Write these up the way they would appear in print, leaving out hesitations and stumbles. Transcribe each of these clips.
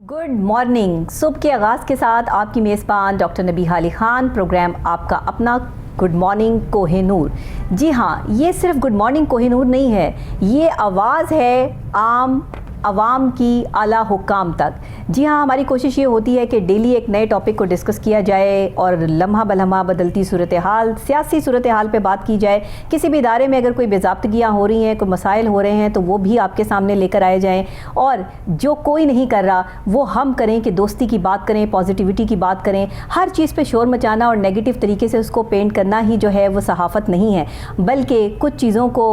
Good morning. सुबह के आगाज़ के साथ आपकी मेज़बान डॉक्टर नबीहा अली खान, प्रोग्राम आपका अपना गुड मॉर्निंग कोहिनूर। जी हाँ, ये सिर्फ गुड मॉर्निंग कोहिनूर नहीं है, ये आवाज़ है आम आवाम की आला हुक्काम तक। जी हाँ, हमारी कोशिश ये होती है कि डेली एक नए टॉपिक को डिस्कस किया जाए और लम्हा बलम्हा बदलती सूरत हाल, सियासी सूरत हाल पे बात की जाए। किसी भी इदारे में अगर कोई बेज़ाब्तगियाँ हो रही हैं, कोई मसाइल हो रहे हैं, तो वो भी आपके सामने लेकर आए जाएँ। और जो कोई नहीं कर रहा वो हम करें कि दोस्ती की बात करें, पॉजिटिविटी की बात करें। हर चीज़ पे शोर मचाना और नेगेटिव तरीके से उसको पेंट करना ही जो है वो सहाफ़त नहीं है, बल्कि कुछ चीज़ों को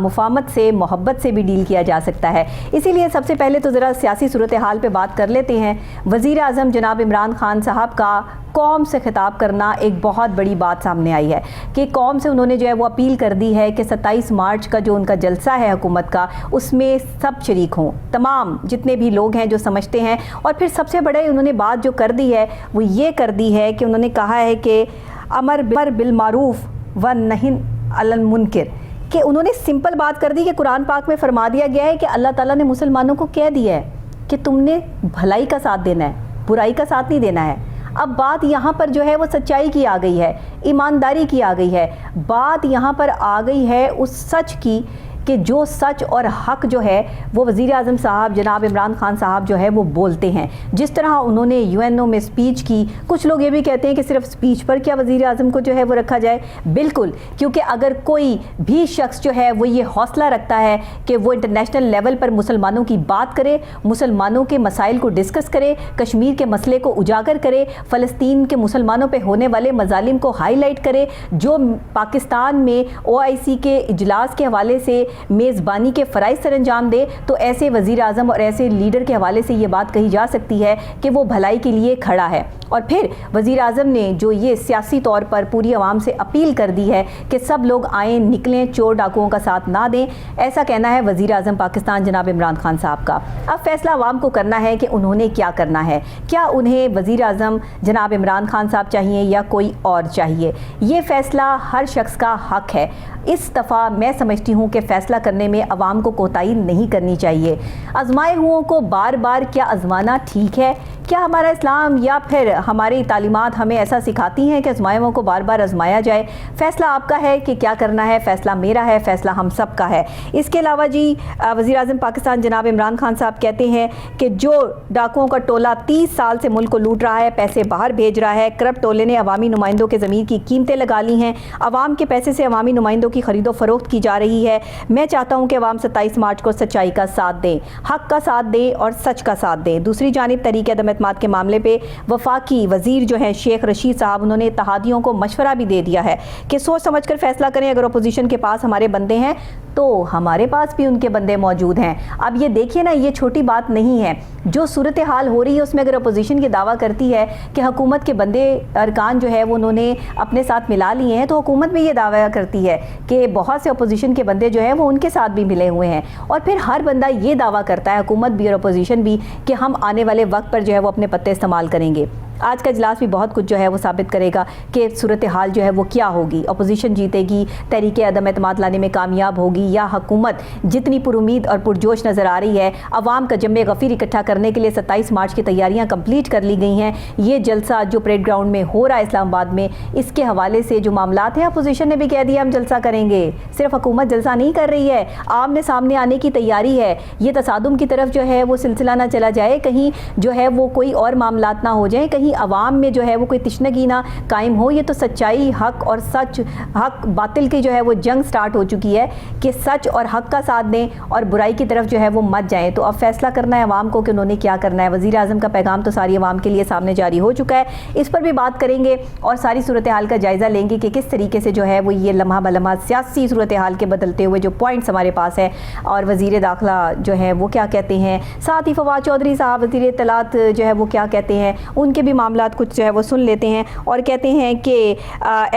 मुफाहमत से, मोहब्बत से भी डील किया जा सकता है। इसीलिए सबसे पहले तो ज़रा सियासी सूरत हाल पे बात कर लेते हैं। वज़ीर आज़म जनाब इमरान खान साहब का कौम से खिताब करना एक बहुत बड़ी बात सामने आई है कि कौम से उन्होंने जो है वो अपील कर दी है कि 27 मार्च का जो उनका जलसा है हुकूमत का, उसमें सब शरीक हों, तमाम जितने भी लोग हैं जो समझते हैं। और फिर सबसे बड़े उन्होंने बात जो कर दी है वो ये कर दी है कि उन्होंने कहा है कि अमर बिल मारूफ व नही अनिल मुनकर, कि उन्होंने सिंपल बात कर दी कि कुरान पाक में फरमा दिया गया है कि अल्लाह ताला ने मुसलमानों को कह दिया है कि तुमने भलाई का साथ देना है, बुराई का साथ नहीं देना है। अब बात यहाँ पर जो है वो सच्चाई की आ गई है, ईमानदारी की आ गई है, बात यहाँ पर आ गई है उस सच की कि जो सच और हक जो है वो वज़ीर आज़म साहब जनाब इमरान खान साहब जो है वो बोलते हैं। जिस तरह उन्होंने यूएनओ में स्पीच की, कुछ लोग ये भी कहते हैं कि सिर्फ स्पीच पर क्या वज़ीर आज़म को जो है वो रखा जाए। बिल्कुल, क्योंकि अगर कोई भी शख्स जो है वो ये हौसला रखता है कि वो इंटरनेशनल लेवल पर मुसलमानों की बात करे, मुसलमानों के मसाइल को डिस्कस करे, कश्मीर के मसले को उजागर करे, फ़लस्तीन के मुसलमानों पर होने वाले मजालिम को हाईलाइट करे, जो पाकिस्तान में OIC के इजलास के हवाले से मेज़बानी के फ़राइज़ सर अंजाम दे, तो ऐसे वज़ीर आज़म और ऐसे लीडर के हवाले से ये बात कही जा सकती है कि वो भलाई के लिए खड़ा है। और फिर वज़ीर आज़म ने जो ये सियासी तौर पर पूरी आवाम से अपील कर दी है कि सब लोग आएँ, निकलें, चोर डाकुओं का साथ ना दें, ऐसा कहना है वज़ीर आज़म पाकिस्तान जनाब इमरान खान साहब का। अब फैसला आवाम को करना है कि उन्होंने क्या करना है। क्या उन्हें वज़ीर आज़म जनाब इमरान खान साहब चाहिए या कोई और चाहिए? ये फ़ैसला हर शख्स का हक़ है। इस दफ़ा मैं समझती हूँ कि फ़ैसला करने में अवाम को कोताही नहीं करनी चाहिए। आज़माए हुओं को बार बार क्या आज़माना ठीक है? क्या हमारा इस्लाम या फिर हमारी तालीमात हमें ऐसा सिखाती हैं कि आज़माए हुओं को बार बार आज़माया जाए? फ़ैसला आपका है कि क्या करना है, फ़ैसला मेरा है, फ़ैसला हम सब का है। इसके अलावा जी वज़ीर आज़म पाकिस्तान जनाब इमरान खान साहब कहते हैं कि जो डाकुओं का टोला 30 साल से मुल्क को लूट रहा है, पैसे बाहर भेज रहा है, करप्ट टोले ने अवामी नुमाइंदों के ज़मीन की कीमतें लगा ली हैं, अवाम के पैसे से अवामी नुमाइंदों की खरीदो फरोख्त की जा रही है। मैं चाहता हूँ कि अवाम 27 मार्च को सच्चाई का साथ दें, हक़ का साथ दें और सच का साथ दें। दूसरी जानिब तहरीक अदम एतमाद के मामले पे वफाकी वज़ीर जो हैं शेख रशीद साहब, उन्होंने इत्तेहादियों को मशवरा भी दे दिया है कि सोच समझ कर फैसला करें। अगर अपोजिशन के पास हमारे बंदे हैं तो हमारे पास भी उनके बंदे मौजूद हैं। अब ये देखिए ना, ये छोटी बात नहीं है। जो सूरत हाल हो रही है उसमें अगर अपोजिशन की दावा करती है कि हुकूमत के बंदे अरकान जो है वो उन्होंने अपने साथ मिला लिए हैं, तो हुकूमत भी ये दावा करती है कि बहुत से अपोजिशन के बंदे जो हैं वो उनके साथ भी मिले हुए हैं। और फिर हर बंदा ये दावा करता है, हुकूमत भी और अपोजिशन भी, कि हम आने वाले वक्त पर जो है वो अपने पत्ते इस्तेमाल करेंगे। आज का इजलास भी बहुत कुछ जो है वो साबित करेगा कि सूरत हाल जो है वो क्या होगी। अपोजिशन जीतेगी, तहरीक अदम एतमाद लाने में कामयाब होगी, या हुकूमत जितनी पुरुमीद और पुरजोश नज़र आ रही है। अवाम का जम्मे गफ़ीर इकट्ठा करने के लिए 27 मार्च की तैयारियां कंप्लीट कर ली गई हैं। ये जलसा जो परेड ग्राउंड में हो रहा है इस्लामाबाद में, इसके हवाले से जो मामलात हैं, अपोजिशन ने भी कह दिया हम जलसा करेंगे। सिर्फ हुकूमत जलसा नहीं कर रही है, आमने सामने आने की तैयारी है। ये तसादुम की तरफ जो है वो सिलसिला ना चला जाए, कहीं जो है वो कोई और मामलात ना हो जाए, कहीं अवाम में जो है वो कोई तिश्नगी ना कायम हो। ये तो सच्चाई, हक और सच, हक बातिल की जो है वो जंग स्टार्ट हो चुकी है कि सच और हक का साथ दें और बुराई की तरफ जो है वो मत जाएं। तो अब फैसला करना है अवाम को कि उन्होंने क्या करना है। वज़ीर आज़म का पैगाम तो सारी अवाम के लिए सामने जारी हो चुका है, इस पर भी बात करेंगे और सारी सूरत हाल का जायज़ा लेंगे कि किस तरीके से जो है वो ये लम्हा बलम्हा सियासी सूरत हाल के बदलते हुए जो पॉइंट्स हमारे पास है और वज़ीर दाखिला जो है वो क्या कहते हैं, साथ ही फवाद चौधरी साहब वज़ीर इत्तलात जो है वो क्या कहते हैं, उनके भी मामला कुछ जो है वो सुन लेते हैं। और कहते हैं कि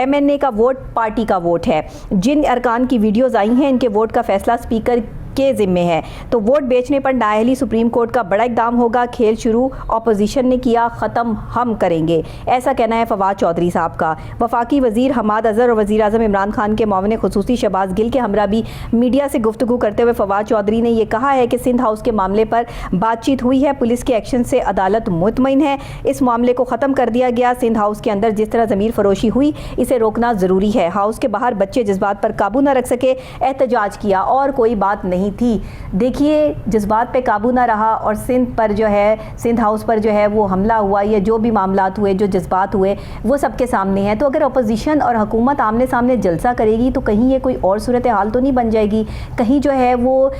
MNA का वोट पार्टी का वोट है। जिन अरकान की वीडियोज़ आई हैं, इनके वोट का फ़ैसला स्पीकर के जिम्मे है। तो वोट बेचने पर नाअहली सुप्रीम कोर्ट का बड़ा इक़दाम होगा, खेल शुरू अपोजिशन ने किया, ख़त्म हम करेंगे, ऐसा कहना है फवाद चौधरी साहब का। वफाकी वजीर हमाद अजहर और वजीर आज़म इमरान खान के मुआविन खुसूसी शहबाज गिल के हमरा भी मीडिया से गुफ्तगू करते हुए फवाद चौधरी ने यह कहा है कि सिंध हाउस के मामले पर बातचीत हुई है, पुलिस के एक्शन से अदालत मुतमईन है, इस मामले को ख़त्म कर दिया गया। सिंध हाउस के अंदर जिस तरह ज़मीर फरोशी हुई इसे रोकना ज़रूरी है। हाउस के बाहर बच्चे जज्बात पर काबू न रख सके, एहतजाज किया और कोई बात नहीं थी। देखिए जज्बात पे काबू ना रहा और सिंध पर जो है, सिंध हाउस पर जो है वो हमला हुआ या जो भी मामलात हुए, जो जज्बात हुए वो सबके सामने हैं। तो अगर अपोजिशन और हुकूमत आमने सामने जलसा करेगी तो कहीं ये कोई और सूरत हाल तो नहीं बन जाएगी, कहीं जो है वो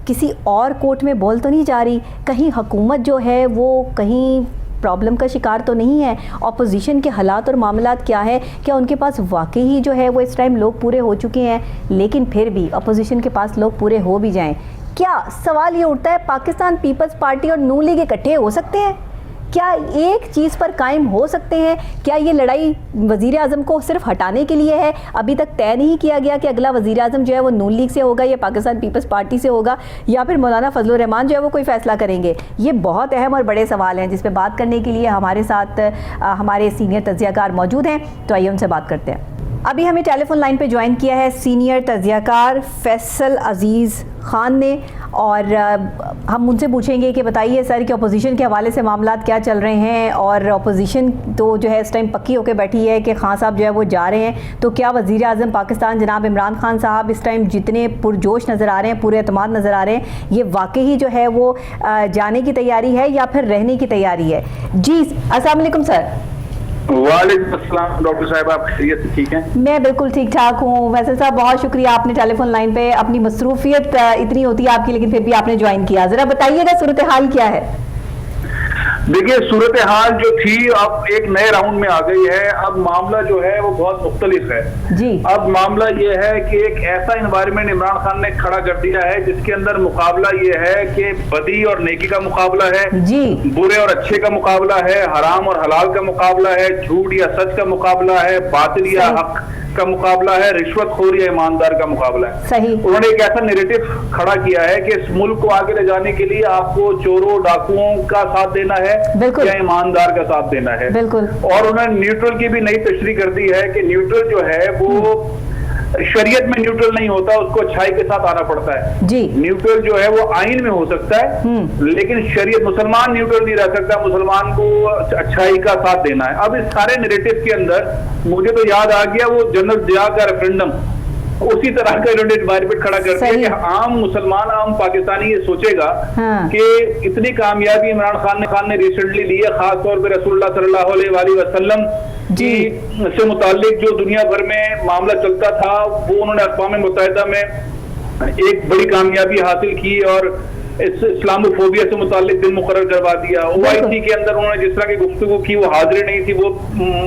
किसी और कोर्ट में बोल तो नहीं जा रही, कहीं हुकूमत जो है वो कहीं प्रॉब्लम का शिकार तो नहीं है। अपोजिशन के हालात और मामलात क्या है, क्या उनके पास वाकई ही जो है वो इस टाइम लोग पूरे हो चुके हैं? लेकिन फिर भी अपोजिशन के पास लोग पूरे हो भी जाएं, क्या सवाल ये उठता है पाकिस्तान पीपल्स पार्टी और नून लीग इकट्ठे हो सकते हैं? क्या एक चीज़ पर कायम हो सकते हैं? क्या ये लड़ाई वज़ीर आज़म को सिर्फ हटाने के लिए है? अभी तक तय नहीं किया गया कि अगला वज़ीर आज़म जो है वो नून लीग से होगा या पाकिस्तान पीपल्स पार्टी से होगा या फिर मौलाना फजलुर रहमान जो है वो कोई फ़ैसला करेंगे। ये बहुत अहम और बड़े सवाल हैं जिस पर बात करने के लिए हमारे साथ हमारे सीनियर तज्ज़ियाकार मौजूद हैं। तो आइए उनसे बात करते हैं। अभी हमें टेलीफोन लाइन पे ज्वाइन किया है सीनियर तज्ज़ियाकार फैसल अजीज़ ख़ान ने और हम उनसे पूछेंगे कि बताइए सर कि अपोजिशन के हवाले से मामलात क्या चल रहे हैं और अपोजिशन तो जो है इस टाइम पक्की होकर बैठी है कि खान साहब जो है वो जा रहे हैं, तो क्या वज़ीर आज़म पाकिस्तान जनाब इमरान खान साहब इस टाइम जितने पुरजोश नज़र आ रहे हैं, पूरे एतमाद नज़र आ रहे हैं, ये वाकई ही जो है वो जाने की तैयारी है या फिर रहने की तैयारी है? जी अस्सलाम वालेकुम सर। वालेकुम अस्सलाम डॉक्टर साहब, आप खैरियत से ठीक हैं? मैं बिल्कुल ठीक ठाक हूँ। वैसे साहब बहुत शुक्रिया, आपने टेलीफोन लाइन पे अपनी मसरूफियत इतनी होती है आपकी लेकिन फिर भी आपने ज्वाइन किया। ज़रा बताइएगा सूरत हाल क्या है? देखिए सूरत हाल जो थी अब एक नए राउंड में आ गई है। अब मामला जो है वो बहुत मुख्तलिफ है जी। अब मामला ये है कि एक ऐसा एनवायरनमेंट इमरान खान ने खड़ा कर दिया है जिसके अंदर मुकाबला ये है कि बदी और नेकी का मुकाबला है जी, बुरे और अच्छे का मुकाबला है, हराम और हलाल का मुकाबला है, झूठ या सच का मुकाबला है, बातिल या हक का मुकाबला है, रिश्वतखोर या ईमानदार का मुकाबला है। सही। उन्होंने एक ऐसा नैरेटिव खड़ा किया है कि इस मुल्क को आगे ले जाने के लिए आपको चोरों डाकुओं का साथ देना है या ईमानदार का साथ देना है। बिल्कुल। और उन्होंने न्यूट्रल की भी नई तशरीह कर दी है कि न्यूट्रल जो है वो शरीयत में न्यूट्रल नहीं होता, उसको अच्छाई के साथ आना पड़ता है जी। न्यूट्रल जो है वो आइन में हो सकता है लेकिन शरीयत, मुसलमान न्यूट्रल नहीं रह सकता, मुसलमान को अच्छाई का साथ देना है। अब इस सारे नैरेटिव के अंदर मुझे तो याद आ गया वो जनरल जिया का रेफरेंडम, उसी तरह का इन्होंने एनवायरनमेंट खड़ा कर दिया कि आम मुसलमान, आम पाकिस्तानी ये सोचेगा कि इतनी कामयाबी इमरान खान ने रिसेंटली ली है, खास तौर पर रसूलुल्लाह सल्लल्लाहु अलैहि वसल्लम जी से मुतालिक जो दुनिया भर में मामला चलता था वो उन्होंने अक़वाम मुत्तहिदा में एक बड़ी कामयाबी हासिल की और इस्लामोफोबिया से मुतालिक दिन मुकर्रर करवा दिया। OIC के अंदर उन्होंने जिस तरह की गुफ्तगू की वो हाजिर नहीं थी, वो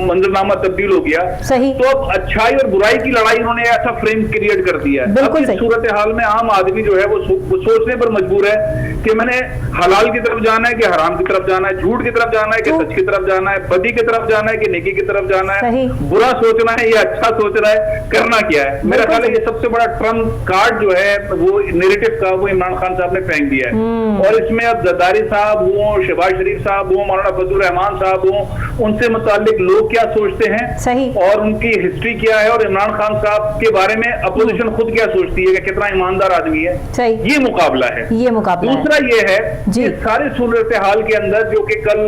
मंजरनामा तब्दील हो गया। सही। तो अब अच्छाई और बुराई की लड़ाई उन्होंने ऐसा फ्रेम क्रिएट कर दिया है। अब इस सूरत हाल में आम आदमी जो है वो सोचने पर मजबूर है कि मैंने हलाल की तरफ जाना है कि हराम की तरफ जाना है, झूठ की तरफ जाना है कि सच की तरफ जाना है, बदी की तरफ जाना है कि नेकी की तरफ जाना है, बुरा सोचना है या अच्छा सोच रहा है, करना क्या है। मेरा ख्याल है ये सबसे बड़ा ट्रम्प कार्ड जो है वो नैरेटिव का वो इमरान खान साहब ने फेंक दिया है। और इसमें अब जरदारी साहब हो, शहबाज शरीफ साहब हो, मौलाना फजलुर रहमान साहब हो, उनसे मुतालिक लोग क्या सोचते हैं सही और उनकी हिस्ट्री क्या है और इमरान खान साहब के बारे में अपोजिशन खुद क्या सोचती है कि कितना ईमानदार आदमी है, सही। ये मुकाबला है। दूसरा ये है कि सारे सूरत हाल के अंदर जो कि कल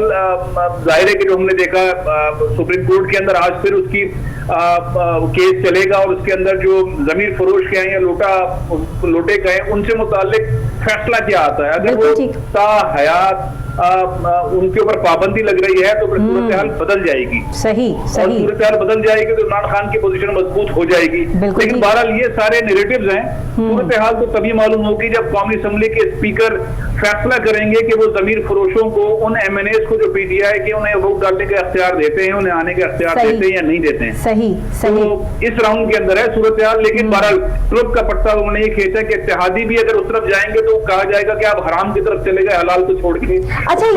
जाहिर है कि जो हमने देखा सुप्रीम कोर्ट के अंदर आज फिर उसकी केस चलेगा और उसके अंदर जो जमीर फरोश के हैं या लोटे के हैं उनसे मुतालिक फैसला क्या आता है। अगर वो हयात उनके ऊपर पाबंदी लग रही है तो सूरत हाल बदल जाएगी। सही। सूरत हाल बदल जाएगी तो इमरान खान की पोजीशन मजबूत हो जाएगी। लेकिन बहरहाल ये सारे नैरेटिव्स हैं। सूरत हाल तो तभी मालूम होगी जब कौमी असम्बली के स्पीकर फैसला करेंगे कि वो जमीर फरोशों को, उन एमएनएस को जो पीटीआई के उन्हें वोट डालने का अख्तियार देते हैं, उन्हें आने का अख्तियार देते हैं या नहीं देते हैं। सही। तो इस राउंड के अंदर है सूरत हाल। लेकिन बहरहाल क्लब का पट्टा उन्होंने ये खींचा कि इत्तेहादी भी अगर उस तरफ जाएंगे तो कहा जाएगा कि आप हराम की तरफ चले गए, हलाल को छोड़ के। अच्छा,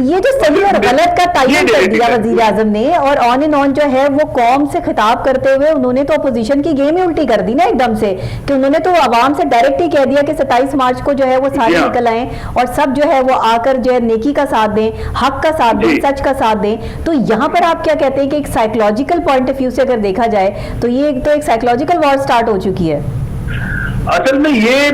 ये जो सही और गलत का तयन कर दिया वजीर आजम ने, और ऑन एंड ऑन जो है वो कौम से खिताब करते हुए उन्होंने तो अपोजिशन की गेम ही उल्टी कर दी ना एकदम से, कि उन्होंने तो आवाम से डायरेक्ट ही कह दिया कि 27 मार्च को जो है वो सारे निकल आए और सब जो है वो आकर जो है नेकी का साथ दें, हक का साथ दें, सच का साथ दें। तो यहाँ पर आप क्या कहते हैं कि एक साइकोलॉजिकल पॉइंट ऑफ व्यू से अगर देखा जाए तो ये तो एक साइकोलॉजिकल वॉर स्टार्ट हो चुकी है। असल में ये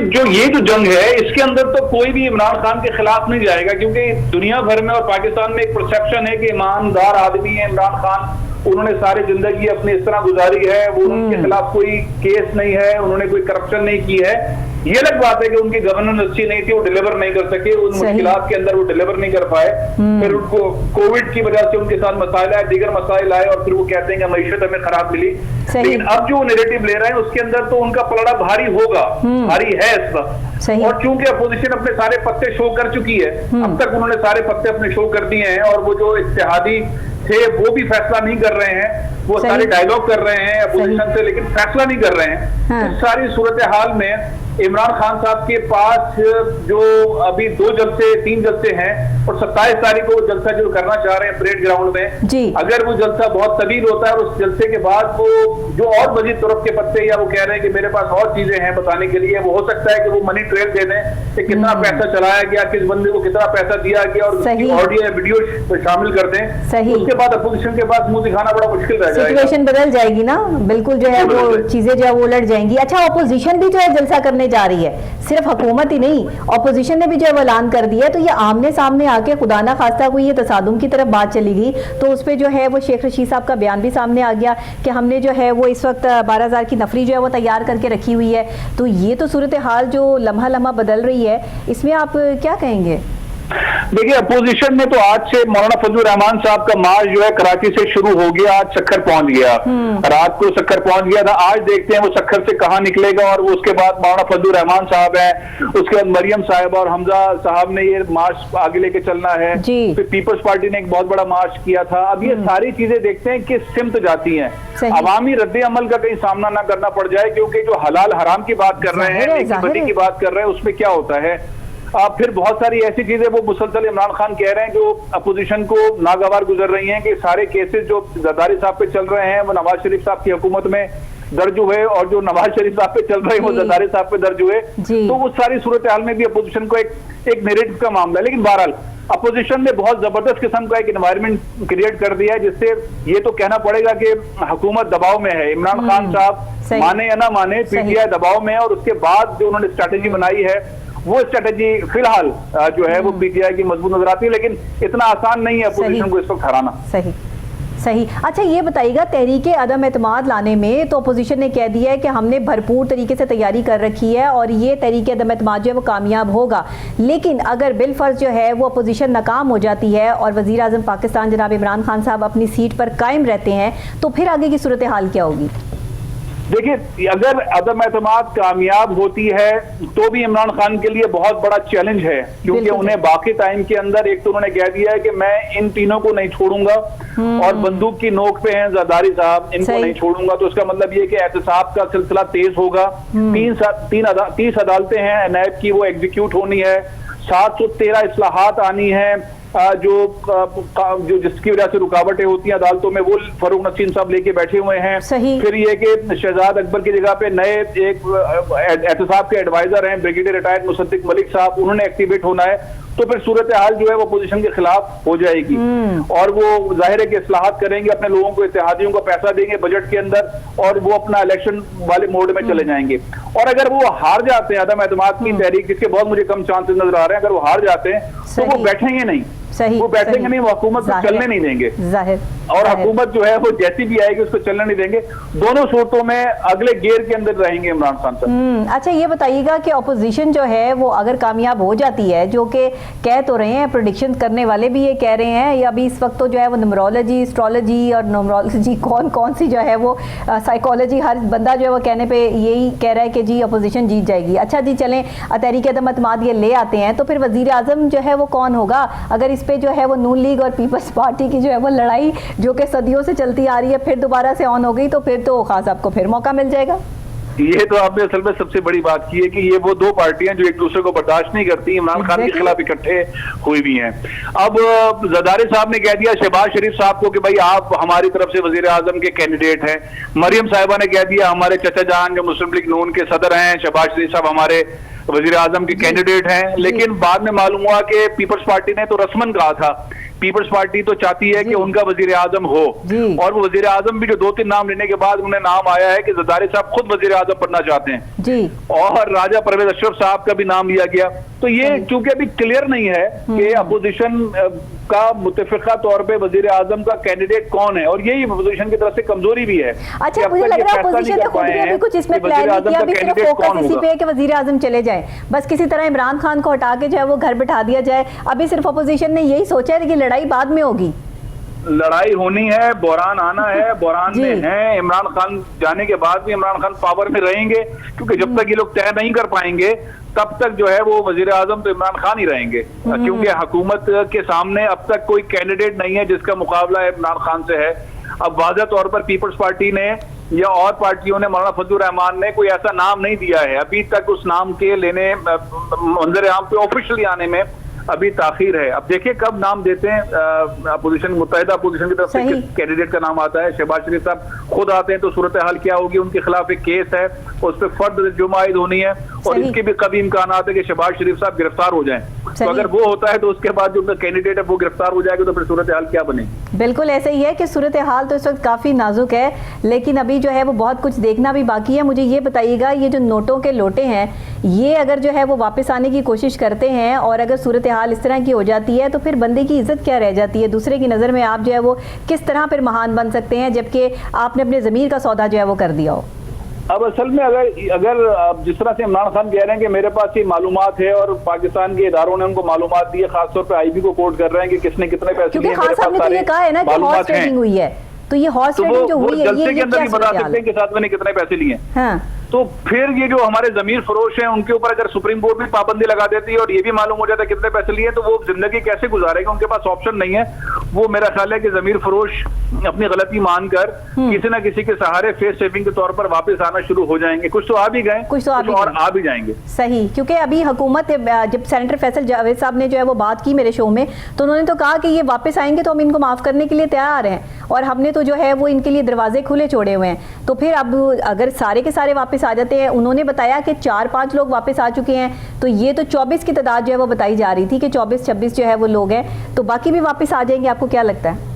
जो जंग है, इसके अंदर तो कोई भी इमरान खान के खिलाफ नहीं जाएगा, क्योंकि दुनिया भर में और पाकिस्तान में एक परसेप्शन है कि ईमानदार आदमी है इमरान खान, उन्होंने सारी जिंदगी अपनी इस तरह गुजारी है, वो उनके खिलाफ कोई केस नहीं है, उन्होंने कोई करप्शन नहीं की है। ये अलग बात है कि उनकी गवर्नेंस अच्छी नहीं थी, वो डिलीवर नहीं कर सके, उन मुश्किलात के अंदर वो डिलीवर नहीं कर पाए, फिर उनको कोविड की वजह से उनके साथ मसाइल आए, दीगर मसाइल आए, और फिर वो कहते हैं कि मईशत हमें खराब मिली। लेकिन अब जो नेरेटिव ले रहे हैं उसके अंदर तो उनका पलड़ा भारी होगा, भारी है इस वक्त। और चूंकि अपोजिशन अपने सारे पत्ते शो कर चुकी है, अब तक उन्होंने सारे पत्ते अपने शो कर दिए हैं, और वो जो इत्तेहादी थे वो भी फैसला नहीं कर रहे हैं, वो सारे डायलॉग कर रहे हैं अपोजिशन से, लेकिन फैसला नहीं कर रहे हैं। इस सारी सूरत हाल में इमरान खान साहब के पास जो अभी 2 जलसे 3 जलसे हैं, और 27 तारीख को वो जलसा जो करना चाह रहे हैं परेड ग्राउंड में, अगर वो जलसा बहुत तवील होता है और उस जलसे के बाद वो जो और मजीद तुरफ के पत्ते, या वो कह रहे हैं कि मेरे पास और चीजें हैं बताने के लिए, वो हो सकता है कि वो मनी ट्रेल दे दें कि कितना पैसा चलाया गया, किस बंदे को कितना पैसा दिया गया, और ऑडियो या वीडियो शामिल कर दें। उसके बाद अपोजिशन के पास मुंह दिखाना बड़ा मुश्किल रह जाएगा, सिचुएशन बदल जाएगी ना, बिल्कुल जो है वो चीजें जो है वो उलट जाएंगी। अच्छा, अपोजिशन भी जो है जलसा करने जा रही है, सिर्फ हुकूमत ही नहीं, अपोजिशन ने भी जो है ऐलान कर दिया है। तो ये आमने सामने आके खुदा ना खास्ता कोई ये तसादुम की तरफ बात चली गई तो उस पर जो है वो शेख रशीद साहब का बयान भी सामने आ गया कि हमने जो है वो इस वक्त 12,000 की नफरी जो है वो तैयार करके रखी हुई है। तो ये तो सूरत हाल जो लम्हा लम्हा बदल रही है, इसमें आप क्या कहेंगे? देखिए, अपोजिशन में तो आज से मौलाना फजलुर रहमान साहब का मार्च जो है कराची से शुरू हो गया, आज सक्खर पहुंच गया, रात को सक्खर पहुंच गया था। आज देखते हैं वो सक्खर से कहां निकलेगा, और वो उसके बाद मौलाना फजलुर रहमान साहब हैं, उसके बाद मरियम साहिबा और हमजा साहब ने ये मार्च आगे लेके चलना है, फिर पीपल्स पार्टी ने एक बहुत बड़ा मार्च किया था। अब ये सारी चीजें देखते हैं किस सिमत जाती हैं, अवामी रद्द अमल का कहीं सामना ना करना पड़ जाए, क्योंकि जो हलाल हराम की बात कर रहे हैं, बदी की बात कर रहे हैं, उसमें क्या होता है। फिर बहुत सारी ऐसी चीजें वो मुसलसल इमरान खान कह रहे हैं जो अपोजिशन को नागवार गुजर रही हैं, कि सारे केसेस जो जरदारी साहब पे चल रहे हैं वो नवाज शरीफ साहब की हुकूमत में दर्ज हुए, और जो नवाज शरीफ साहब पे चल रहे हैं वो जरदारी साहब पे दर्ज हुए। तो उस सारी सूरत हाल में भी अपोजिशन को एक नेरेटिव का मामला है। लेकिन बहरहाल अपोजिशन ने बहुत जबरदस्त किस्म का एक एनवायरनमेंट क्रिएट कर दिया है, जिससे ये तो कहना पड़ेगा कि हुकूमत दबाव में है। इमरान खान साहब माने या ना माने, पीटीआई दबाव में है, और उसके बाद जो उन्होंने स्ट्रैटेजी बनाई है वो स्ट्रेटेजी फिलहाल जो है वो पीटीआई की मजबूत नजर आती है, लेकिन इतना आसान नहीं है अपोजिशन को इस वक्त हराना। सही। अच्छा, ये बताइएगा, तहरीक अदम एतमाद लाने में तो अपोजिशन ने कह दिया है कि हमने भरपूर तरीके से तैयारी कर रखी है और ये तहरीक अदम एतमाद जो है वो कामयाब होगा। लेकिन अगर बिलफर्ज जो है वो अपोजिशन नाकाम हो जाती है और वज़ीर आज़म पाकिस्तान जनाब इमरान खान साहब अपनी सीट पर कायम रहते हैं, तो फिर आगे की सूरत हाल क्या होगी? देखिए, अगर अदम एतमाद कामयाब होती है तो भी इमरान खान के लिए बहुत बड़ा चैलेंज है, क्योंकि उन्हें बाकी टाइम के अंदर एक तो उन्होंने कह दिया है कि मैं इन तीनों को नहीं छोड़ूंगा, और बंदूक की नोक पे हैं जरदारी साहब, इनको नहीं छोड़ूंगा। तो इसका मतलब ये कि एहतसाब का सिलसिला तेज होगा। 30 अदालतें हैं नैब की, वो एग्जीक्यूट होनी है। 713 इस्लाहात आनी है, जो जिसकी वजह से रुकावटें होती हैं अदालतों में, वो फरूक नसीम साहब लेके बैठे हुए हैं। फिर ये कि शहजाद अकबर की जगह पे नए एक एहतसाब के एडवाइजर हैं ब्रिगेडियर रिटायर्ड मुसद्दिक मलिक साहब, उन्होंने एक्टिवेट होना है। तो फिर सूरत हाल जो है वो अपोजिशन के खिलाफ हो जाएगी, और वो जाहिर है कि इस्लाहात करेंगे, अपने लोगों को, इत्तेहादियों को पैसा देंगे बजट के अंदर, और वो अपना इलेक्शन वाले मोड में चले जाएंगे। और अगर वो हार जाते हैं, अदम एतमाद की तहरीक, जिसके बहुत मुझे कम चांसेस नजर आ रहे हैं, अगर वो हार जाते हैं तो वो बैठेंगे नहीं, सही, वो बैठेंगे नहीं, वो हुकूमत को चलने नहीं देंगे, और हुकूमत जो है वो जैसी भी आएगी उसको चलने नहीं देंगे। दोनों सूरतों में अगले गेयर के अंदर रहेंगे इमरान खान साहब। अच्छा ये बताइएगा कि अपोजिशन जो है वो अगर कामयाब हो जाती है, जो कि कह तो रहे हैं, प्रेडिक्शन करने वाले भी ये कह रहे हैं, या अभी इस वक्त तो जो है वो न्यूमरोलॉजी, एस्ट्रोलॉजी और न्यूमरोलॉजी कौन सी जो है वो साइकोलॉजी, हर बंदा जो है वो कहने पे यही कह रहा है कि जी अपोजिशन जीत जाएगी। अच्छा जी चलें, तहरीक अदम ये ले आते हैं, तो फिर वजीर आजम जो है वो कौन होगा? अगर इस पे जो है वो नून लीग और पीपल्स पार्टी की जो है वो लड़ाई जो कि सदियों से चलती आ रही है फिर दोबारा से ऑन हो गई, तो फिर तो खास आपको फिर मौका मिल जाएगा। ये तो आपने असल में सबसे बड़ी बात की है कि ये वो दो पार्टियां जो एक दूसरे को बर्दाश्त नहीं करती, इमरान खान के खिलाफ इकट्ठे हुई भी हैं। अब जरदारी साहब ने कह दिया शहबाज शरीफ साहब को कि भाई आप हमारी तरफ से वजीर आजम के कैंडिडेट हैं। मरियम साहिबा ने कह दिया हमारे चचा जान जो मुस्लिम लीग नून के सदर हैं शहबाज शरीफ साहब हमारे वजीर आजम के कैंडिडेट हैं। लेकिन बाद में मालूम हुआ कि पीपल्स पार्टी ने तो रस्मन कहा था, पीपल्स पार्टी तो चाहती है कि उनका वजीर आजम हो, और वो वजीर आजम भी जो 2-3 नाम लेने के बाद उन्हें नाम आया है कि जरदारी साहब खुद वजीर आजम बनना चाहते हैं जी, और राजा परवेज अशरफ साहब का भी नाम लिया गया। तो ये चूंकि अभी क्लियर नहीं है कि अपोजिशन का मुतफिका तौर पे वजीर आजम का कैंडिडेट कौन है, और यही अपोजिशन की तरफ से कमजोरी भी है। अच्छा मुझे लग रहा है अपोजिशन ने खुद भी अभी कुछ इसमें प्लान नहीं किया, अभी सिर्फ फोकस इसी पे है कि वजीर आजम चले जाए, बस किसी तरह इमरान खान को हटा के जो है वो घर बिठा दिया जाए। अभी सिर्फ अपोजिशन ने यही सोचा है कि लड़ाई बाद में होगी, लड़ाई होनी है, बहरान आना है, बहरान में है। इमरान खान जाने के बाद भी इमरान खान पावर में रहेंगे, क्योंकि जब तक ये लोग तय नहीं कर पाएंगे तब तक जो है वो वजीर आजम तो इमरान खान ही रहेंगे, क्योंकि हुकूमत के सामने अब तक कोई कैंडिडेट नहीं है जिसका मुकाबला इमरान खान से है। अब वाज़ह तौर पर पीपल्स पार्टी ने या और पार्टियों ने, मौलाना फजलुर रहमान ने कोई ऐसा नाम नहीं दिया है अभी तक, उस नाम के लेने मंजर आम पे ऑफिशियली आने में अभी ताखीर है। अब देखिए कब नाम देते हैं अपोजिशन, मुत्तहिदा अपोजिशन की तरफ से किस कैंडिडेट का नाम आता है। शहबाज शरीफ साहब खुद आते हैं तो सूरत हाल क्या होगी, उनके खिलाफ एक केस है, उस पर फर्द जुमायद होनी है, और इसके भी कभी इम्कान है कि शहबाज शरीफ साहब गिरफ्तार हो जाएं। तो अगर वो होता है तो उसके बाद जो उनका कैंडिडेट है वो गिरफ्तार हो जाएगा, तो फिर सूरत हाल क्या बनेगी? बिल्कुल ऐसा ही है कि सूरत हाल तो इस वक्त काफी नाजुक है, लेकिन अभी जो है वो बहुत कुछ देखना भी बाकी है। मुझे ये बताइएगा, ये जो नोटों के लोटे हैं, ये अगर जो है वो वापस आने की कोशिश करते हैं, और अगर सूरत हाल इस तरह की हो जाती है, तो फिर बंदे की इज्जत क्या रह जाती है? दूसरे की नज़र में आप जो है वो किस तरह फिर महान बन सकते हैं, जबकि आपने अपने ज़मीर का सौदा जो है वो कर दिया हो? अब असल में अगर जिस तरह से इमरान खान कह रहे हैं कि मेरे पास ये मालूमात है और पाकिस्तान के इदारों ने उनको मालूमात दी है, खासतौर पर आईबी को कोट कर रहे हैं कि किसने कितने पैसे दिए, खान साहब ने तो ये कहा है ना कि हॉर्स ट्रेडिंग हुई है, तो ये हॉर्स ट्रेडिंग जो हुई है, जलसे के अंदर ही बता सकते हैं कि साथ मैंने कितने पैसे लिए। हाँ। तो फिर ये जो हमारे जमीर फरोश हैं उनके ऊपर अगर सुप्रीम कोर्ट भी पाबंदी लगा देती है और ये भी मालूम हो जाता है कितने पैसे लिए, तो वो जिंदगी कैसे गुजारेंगे? उनके पास ऑप्शन नहीं है। वो मेरा ख्याल है कि जमीर फरोश अपनी गलती मानकर किसी ना किसी के सहारे फेस सेविंग के तौर पर वापस आना शुरू हो जाएंगे। कुछ तो आ भी गए, कुछ तो और आ भी जाएंगे। सही, क्योंकि अभी हुकूमत, जब सेनेटर फैसल जावेद साहब ने जो है वो बात की मेरे शो में, तो उन्होंने तो कहा कि ये वापस आएंगे तो हम इनको माफ करने के लिए तैयार हैं, और हमने तो जो है वो इनके लिए दरवाजे खुले छोड़े हुए हैं। तो फिर अब अगर सारे के सारे वापस आ जाते हैं, उन्होंने बताया कि 4-5 लोग वापस आ चुके हैं, तो ये तो 24 की तादाद जो है वो बताई जा रही थी कि 24-26 जो है वो लोग हैं, तो बाकी भी वापस आ जाएंगे। आपको क्या लगता है?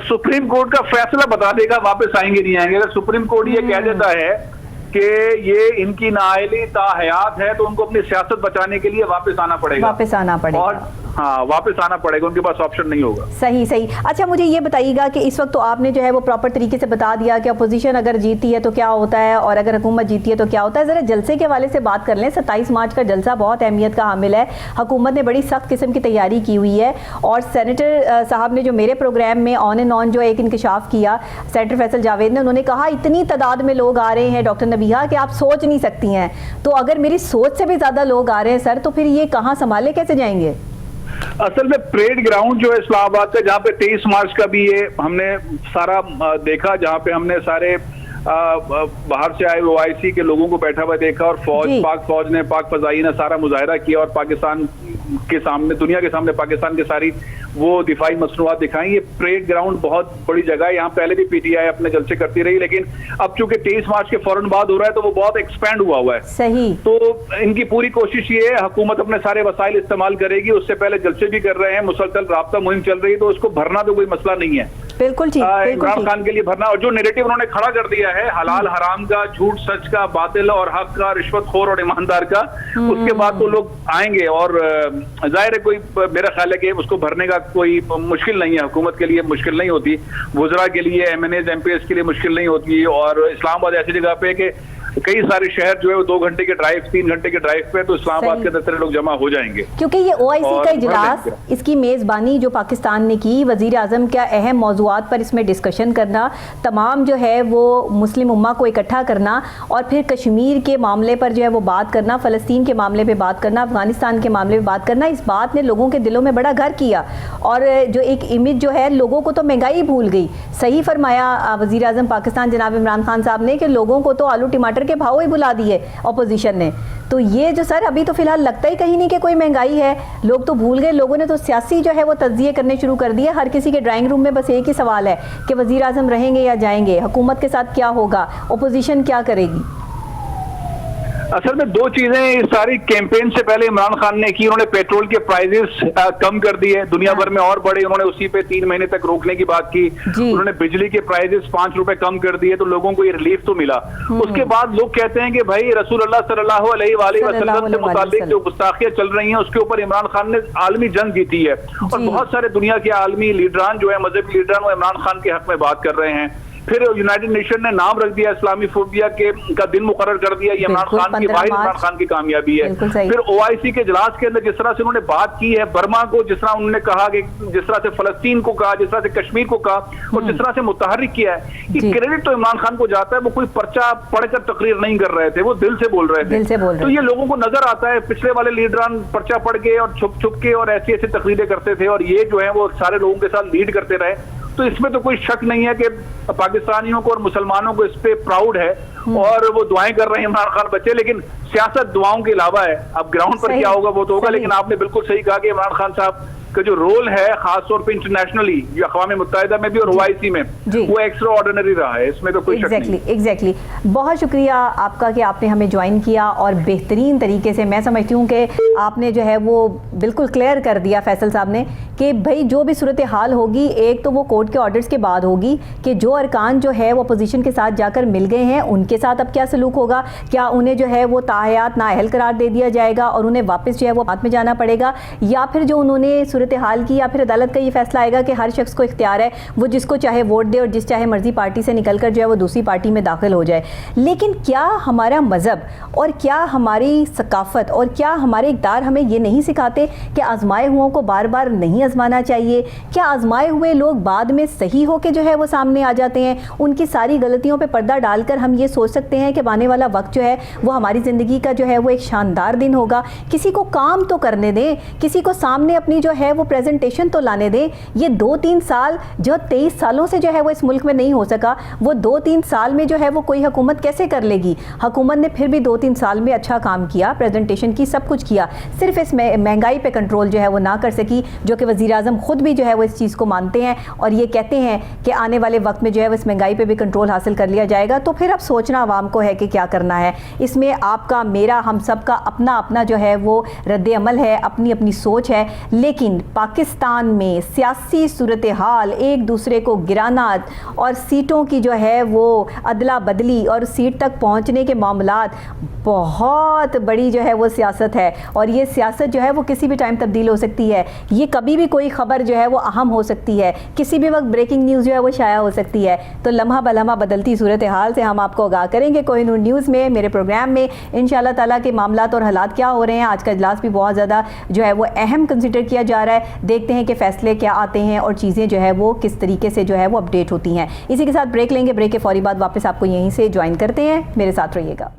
सुप्रीम कोर्ट का फैसला बता देगा वापस आएंगे नहीं आएंगे। अगर सुप्रीम कोर्ट ये कह देता है कि ये इनकी नाअहली ताहयात है, तो उनको अपनी सियासत बचाने के लिए वापस आना पड़ेगा, और हाँ वापस आना पड़ेगा, उनके पास ऑप्शन नहीं होगा। सही सही। अच्छा मुझे ये बताइएगा कि इस वक्त तो आपने जो है वो प्रॉपर तरीके से बता दिया कि अपोजिशन अगर जीती है तो क्या होता है, और अगर हुकूमत जीती है तो क्या होता है। ज़रा जलसे के हवाले से बात कर लें। 27 मार्च का जलसा बहुत अहमियत का हामिल है, हुकूमत ने बड़ी सख्त किस्म की तैयारी की हुई है, और सेनेटर साहब ने जो मेरे प्रोग्राम में ऑन एंड ऑन जो एक इंकशाफ किया, सेनेटर फैसल जावेद ने, उन्होंने कहा इतनी तादाद में लोग आ रहे हैं डॉक्टर नबीहा कि आप सोच नहीं सकती हैं। तो अगर मेरी सोच से भी ज़्यादा लोग आ रहे हैं सर, तो फिर ये कहाँ संभाले कैसे जाएंगे? असल में परेड ग्राउंड जो है इस्लामाबाद का, जहाँ पे 23 मार्च का भी ये हमने सारा देखा, जहाँ पे हमने सारे बाहर से आए OIC के लोगों को बैठा हुआ देखा, और पाक फौज ने, पाक फजाई ने सारा मुजाहरा किया, और पाकिस्तान के सामने, दुनिया के सामने पाकिस्तान की सारी वो दिफाई मसनूआत दिखाई। ये परेड ग्राउंड बहुत बड़ी जगह है, यहाँ पहले भी PTI अपने जलसे करती रही, लेकिन अब चूंकि 23 मार्च के फौरन बाद हो रहा है तो वो बहुत एक्सपैंड हुआ है। सही। तो इनकी पूरी कोशिश ये है, हुकूमत अपने सारे वसाइल इस्तेमाल करेगी। उससे पहले जलसे भी कर रहे हैं, मुसलसल राब्ता मुहिम चल रही है, तो उसको भरना तो कोई मसला नहीं है। बिल्कुल ठीक, इमरान खान के लिए भरना, और जो नेरेटिव उन्होंने खड़ा कर दिया है हलाल हराम का, झूठ सच का, बातिल और हक का, रिश्वतखोर और ईमानदार का, उसके बाद तो लोग आएंगे। और जाहिर है कोई, मेरा ख्याल है कि उसको भरने का कोई मुश्किल नहीं है, हुकूमत के लिए मुश्किल नहीं होती, वुज़रा के लिए, MNAs MPs के लिए मुश्किल नहीं होती। और इस्लामाबाद ऐसी जगह पे कि कई सारे शहर जो है वो 2 घंटे के ड्राइव, 3 घंटे के ड्राइव पे, तो इस्लामाबाद के अंदर लोग जमा हो जाएंगे। क्योंकि ये OIC का इजलास, इसकी मेज़बानी जो पाकिस्तान ने की, वज़ीर आज़म क्या अहम मौज़ूआत पर इसमें डिस्कशन करना, तमाम जो है वो मुस्लिम उम्मा को इकट्ठा करना, और फिर कश्मीर के मामले पर जो है वो बात करना, फ़लस्तीन के मामले पर बात करना, अफगानिस्तान के मामले पर बात करना, इस बात ने लोगों के दिलों में बड़ा घर किया। और जो एक इमेज जो है, लोगों को तो महंगाई भूल गई। सही फरमाया वज़ीर आज़म पाकिस्तान जनाब इमरान खान साहब ने कि लोगों को तो आलू टमाटर के भाव ही बुला दिए अपोजिशन ने। तो ये जो सर अभी तो फिलहाल लगता ही कहीं नहीं कि कोई महंगाई है, लोग तो भूल गए, लोगों ने तो सियासी जो है वो तज्जिए करने शुरू कर दिए। हर किसी के ड्राइंग रूम में बस एक ही सवाल है कि वज़ीर आज़म रहेंगे या जाएंगे, हुकूमत के साथ क्या होगा, अपोजिशन क्या करेगी। असल में 2 चीजें इस सारी कैंपेन से पहले इमरान खान ने की। उन्होंने पेट्रोल के प्राइसेस कम कर दिए, दुनिया भर में और बढ़े, उन्होंने उसी पे 3 महीने तक रोकने की बात की। उन्होंने बिजली के प्राइसेस 5 रुपए कम कर दिए, तो लोगों को ये रिलीफ तो मिला। उसके बाद लोग कहते हैं कि भाई रसूल अल्लाह सल्लल्लाहु अलैहि वसल्लम से मुताल्लिक जो गुस्ताखियां चल रही हैं उसके ऊपर इमरान खान ने आलमी जंग जीती है, और बहुत सारे दुनिया के आलमी लीडरान जो है, मजहबी लीडरान, वो इमरान खान के हक में बात कर रहे हैं। फिर यूनाइटेड नेशन ने नाम रख दिया, इस्लामी फोबिया का दिन मुकर्रर कर दिया, ये इमरान खान की, वाहिद इमरान खान की कामयाबी है। फिर OIC के इजलास के अंदर जिस तरह से उन्होंने बात की है बर्मा को, जिस तरह उन्होंने कहा कि जिस तरह से फलस्तीन को कहा, जिस तरह से कश्मीर को कहा, और जिस तरह से मुतहर्रिक किया है, कि क्रेडिट तो इमरान खान को जाता है। वो कोई पर्चा पढ़कर तकरीर नहीं कर रहे थे, वो दिल से बोल रहे थे। तो ये लोगों को नजर आता है, पिछले वाले लीडरान पर्चा पढ़ के और छुप छुप के और ऐसी ऐसी तकरीरें करते थे, और ये जो है वो सारे लोगों के साथ लीड करते रहे। तो इसमें तो कोई शक नहीं है कि पाकिस्तानियों को और मुसलमानों को इस पे प्राउड है, और वो दुआएं कर रहे हैं इमरान खान बच्चे। लेकिन सियासत दुआओं के अलावा है, अब ग्राउंड पर क्या होगा वो तो होगा। लेकिन आपने बिल्कुल सही कहा कि इमरान खान साहब का जो रोल है खासतौर पे इंटरनेशनली, अक़वाम मुत्तहिदा में भी और OIC में, वो एक्स्ट्रा ऑर्डिनरी रहा है, इसमें तो कोई शक नहीं। एग्जैक्टली। बहुत शुक्रिया आपका कि आपने हमें ज्वाइन किया, और बेहतरीन तरीके से मैं समझती हूँ कि आपने जो है वो बिल्कुल क्लियर कर दिया फैसल साहब ने कि भाई जो भी सूरत हाल होगी, एक तो वो कोर्ट के ऑर्डर्स के बाद होगी कि जो अरकान जो है वो अपोजिशन के साथ जाकर मिल गए हैं, उनके साथ अब क्या सलूक होगा, क्या उन्हें जो है वो ताहयात नाअहल करार दे दिया जाएगा और उन्हें वापस जो है वो बात में जाना पड़ेगा, या फिर जो उन्होंने सूरत हाल की, या फिर अदालत का ये फैसला आएगा कि हर शख्स को इख्तियार है वो जिसको चाहे वोट दे और जिस चाहे मर्जी पार्टी से निकलकर जो है वो दूसरी पार्टी में दाखिल हो जाए। लेकिन क्या हमारा मज़हब और क्या हमारी सकाफ़त और क्या हमारे इक़्तिदार हमें ये नहीं सिखाते कि आजमाए हुओं को बार बार नहीं आजमाना चाहिए? क्या आजमाए हुए लोग बाद में सही हो के जो है वो सामने आ जाते हैं? उनकी सारी गलतियों पर पर्दा डालकर हम ये सोच सकते हैं कि आने वाला वक्त जो है वो हमारी ज़िंदगी का जो है वो एक शानदार दिन होगा। किसी को काम तो करने दें, किसी को सामने अपनी जो है वो प्रेजेंटेशन तो लाने दें। ये 2-3 साल जो 23 सालों से जो है वो इस मुल्क में नहीं हो सका, वो 2-3 साल में जो है वो कोई हुकूमत कैसे कर लेगी? हुकूमत ने फिर भी 2-3 साल में अच्छा काम किया, प्रेजेंटेशन की, सब कुछ किया, सिर्फ इस महंगाई पे कंट्रोल जो है वो ना कर सकी, जो कि वज़ीर आज़म खुद भी जो है वो इस चीज़ को मानते हैं और ये कहते हैं कि आने वाले वक्त में जो है वो इस महंगाई पे भी कंट्रोल हासिल कर लिया जाएगा। तो फिर अब सोचना आवाम को है कि क्या करना है। इसमें आपका, मेरा, हम सब का अपना अपना जो है वो रद्द अमल है, अपनी अपनी सोच है। लेकिन पाकिस्तान में सियासी सूरत हाल, एक दूसरे को गिराना और सीटों की जो है वो अदला बदली और सीट तक पहुंचने के मामलात, बहुत बड़ी जो है वो सियासत है, और ये सियासत जो है वो किसी भी टाइम तब्दील हो सकती है। ये कभी भी कोई खबर जो है वो अहम हो सकती है, किसी भी वक्त ब्रेकिंग न्यूज़ जो है वो शाया हो सकती है। तो लम्हा बलम्हा बदलती सूरत हाल से हम आपको आगाह करेंगे कोहिनूर न्यूज़ में, मेरे प्रोग्राम में इंशाअल्लाह ताला के मामलात और हालात क्या हो रहे हैं। आज का इजलास भी बहुत ज़्यादा जो है वो अहम कंसिडर किया जा रहा है। देखते हैं कि फैसले क्या आते हैं और चीज़ें जो है वो किस तरीके से जो है वो अपडेट होती हैं। इसी के साथ ब्रेक लेंगे, ब्रेक के फौरी बाद वापस आपको यहीं से ज्वाइन करते हैं, मेरे साथ रहिएगा।